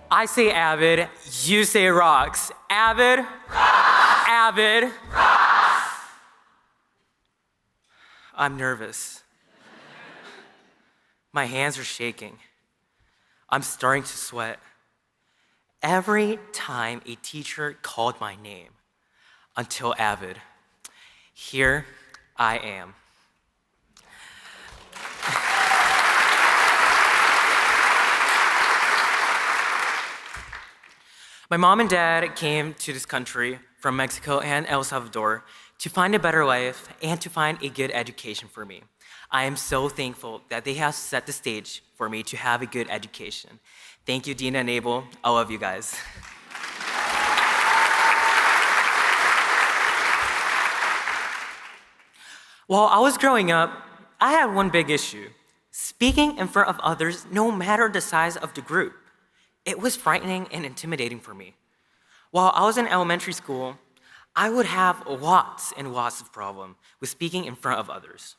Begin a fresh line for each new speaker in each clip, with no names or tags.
I say AVID, you say rocks. AVID? Rocks! AVID? Rocks! I'm nervous. My hands are shaking. I'm starting to sweat. Every time a teacher called my name, until AVID, here I am. My mom and dad came to this country from Mexico and El Salvador to find a better life and to find a good education for me. I am so thankful that they have set the stage for me to have a good education. Thank you, Dina and Abel. I love you guys. While I was growing up, I had one big issue: speaking in front of others, no matter the size of the group. It was frightening and intimidating for me. While I was in elementary school, I would have lots and lots of problems with speaking in front of others.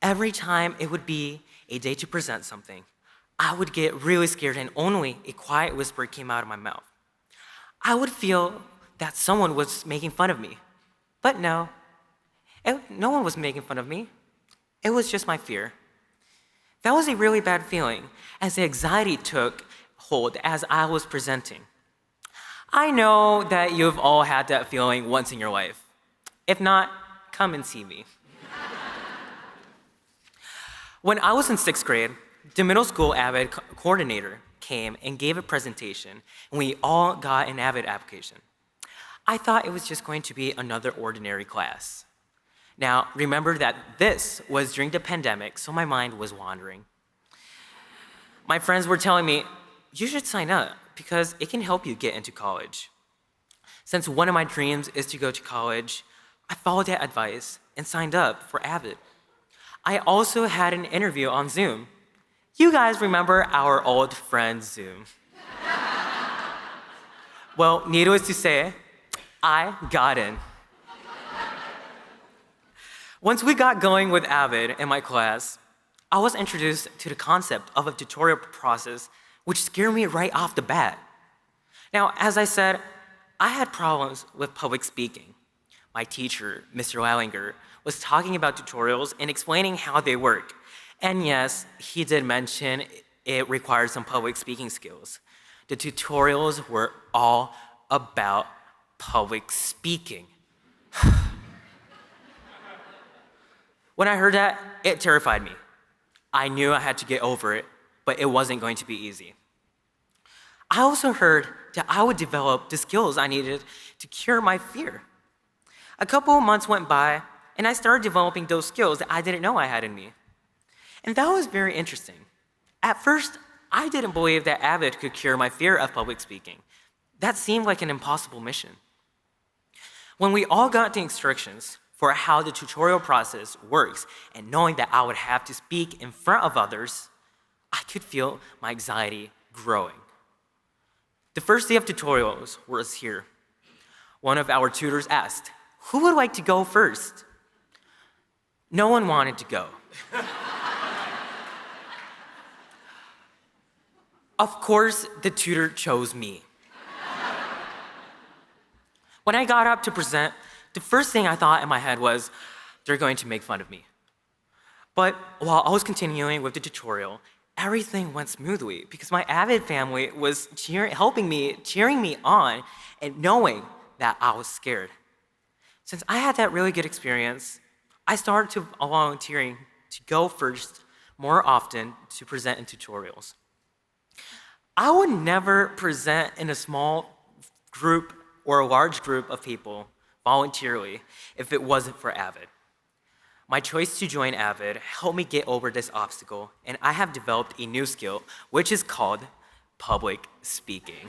Every time it would be a day to present something, I would get really scared and only a quiet whisper came out of my mouth. I would feel that someone was making fun of me, but no one was making fun of me. It was just my fear. That was a really bad feeling, as the anxiety took hold as I was presenting. I know that you've all had that feeling once in your life. If not, come and see me. When I was in 6th grade, the middle school AVID coordinator came and gave a presentation, and we all got an AVID application. I thought it was just going to be another ordinary class. Now, remember that this was during the pandemic, so my mind was wandering. My friends were telling me, you should sign up because it can help you get into college. Since one of my dreams is to go to college, I followed that advice and signed up for AVID. I also had an interview on Zoom. You guys remember our old friend Zoom. Well, needless to say, I got in. Once we got going with AVID in my class, I was introduced to the concept of a tutorial process, which scared me right off the bat. Now, as I said, I had problems with public speaking. My teacher, Mr. Lallinger, was talking about tutorials and explaining how they work. And yes, he did mention it required some public speaking skills. The tutorials were all about public speaking. When I heard that, it terrified me. I knew I had to get over it, but it wasn't going to be easy. I also heard that I would develop the skills I needed to cure my fear. A couple of months went by, and I started developing those skills that I didn't know I had in me. And that was very interesting. At first, I didn't believe that AVID could cure my fear of public speaking. That seemed like an impossible mission. When we all got the instructions for how the tutorial process works, and knowing that I would have to speak in front of others, I could feel my anxiety growing. The first day of tutorials was here. One of our tutors asked, who would like to go first? No one wanted to go. Of course, the tutor chose me. When I got up to present, the first thing I thought in my head was, they're going to make fun of me. But while I was continuing with the tutorial, everything went smoothly because my AVID family was cheering me on, and knowing that I was scared. Since I had that really good experience, I started to volunteering to go first more often to present in tutorials. I would never present in a small group or a large group of people voluntarily if it wasn't for AVID. My choice to join AVID helped me get over this obstacle, and I have developed a new skill, which is called public speaking.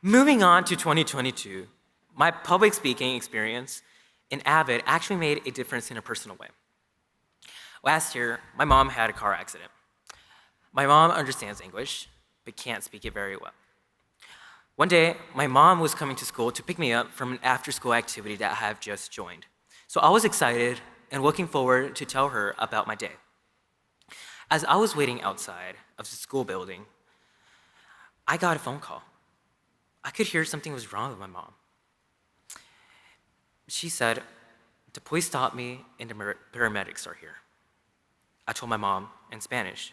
Moving on to 2022, my public speaking experience in AVID actually made a difference in a personal way. Last year, my mom had a car accident. My mom understands English, but can't speak it very well. One day, my mom was coming to school to pick me up from an after-school activity that I have just joined. So I was excited and looking forward to tell her about my day. As I was waiting outside of the school building, I got a phone call. I could hear something was wrong with my mom. She said, "The police stopped me and the paramedics are here." I told my mom in Spanish,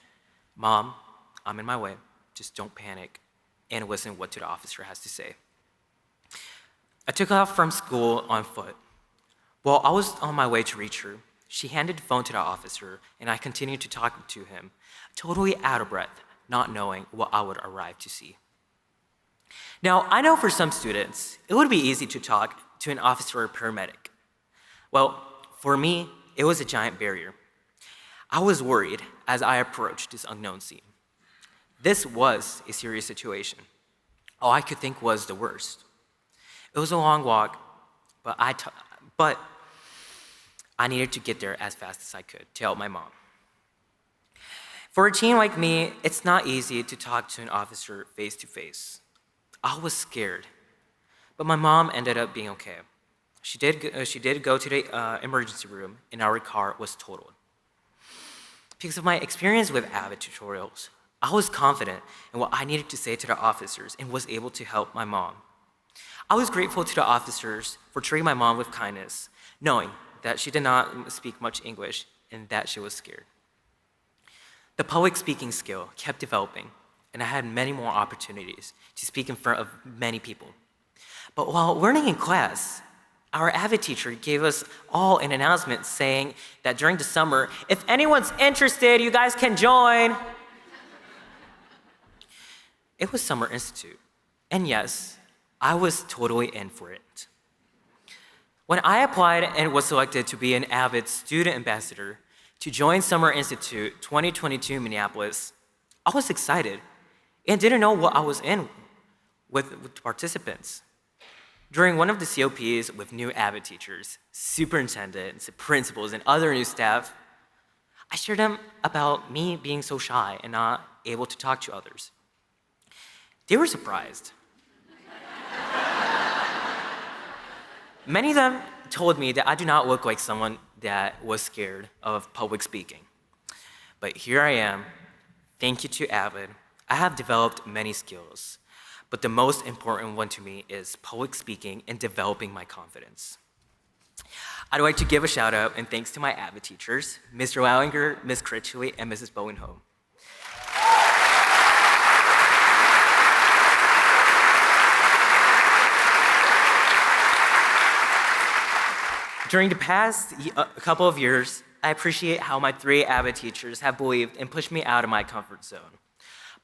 "Mom, I'm in my way. Just don't panic and listen what the officer has to say." I took off from school on foot. While I was on my way to reach her, she handed the phone to the officer and I continued to talk to him, totally out of breath, not knowing what I would arrive to see. Now, I know for some students, it would be easy to talk to an officer or paramedic. Well, for me, it was a giant barrier. I was worried as I approached this unknown scene. This was a serious situation. All I could think was the worst. It was a long walk, but I needed to get there as fast as I could to help my mom. For a teen like me, it's not easy to talk to an officer face to face. I was scared, but my mom ended up being okay. She did go to the emergency room and our car was totaled. Because of my experience with AVID tutorials, I was confident in what I needed to say to the officers and was able to help my mom. I was grateful to the officers for treating my mom with kindness, knowing that she did not speak much English and that she was scared. The public speaking skill kept developing, and I had many more opportunities to speak in front of many people. But while learning in class, our AVID teacher gave us all an announcement saying that during the summer, if anyone's interested, you guys can join. It was Summer Institute, and yes, I was totally in for it. When I applied and was selected to be an AVID student ambassador to join Summer Institute 2022 Minneapolis, I was excited and didn't know what I was in with the participants. During one of the COPs with new AVID teachers, superintendents, principals, and other new staff, I shared them about me being so shy and not able to talk to others. They were surprised. Many of them told me that I do not look like someone that was scared of public speaking. But here I am. Thank you to AVID. I have developed many skills, but the most important one to me is public speaking and developing my confidence. I'd like to give a shout out and thanks to my AVID teachers, Mr. Wallinger, Ms. Critchley, and Mrs. Bowenholm. During the past couple of years, I appreciate how my 3 AVID teachers have believed and pushed me out of my comfort zone.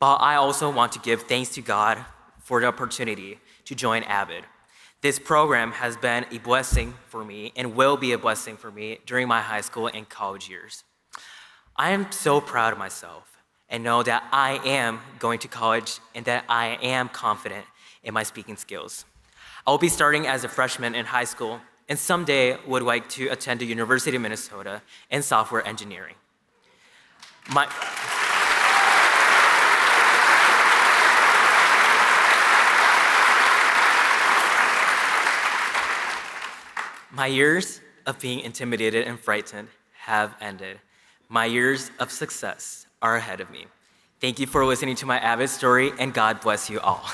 But I also want to give thanks to God for the opportunity to join AVID. This program has been a blessing for me and will be a blessing for me during my high school and college years. I am so proud of myself and know that I am going to college and that I am confident in my speaking skills. I will be starting as a freshman in high school and someday would like to attend the University of Minnesota in software engineering. My years of being intimidated and frightened have ended. My years of success are ahead of me. Thank you for listening to my AVID story, and God bless you all.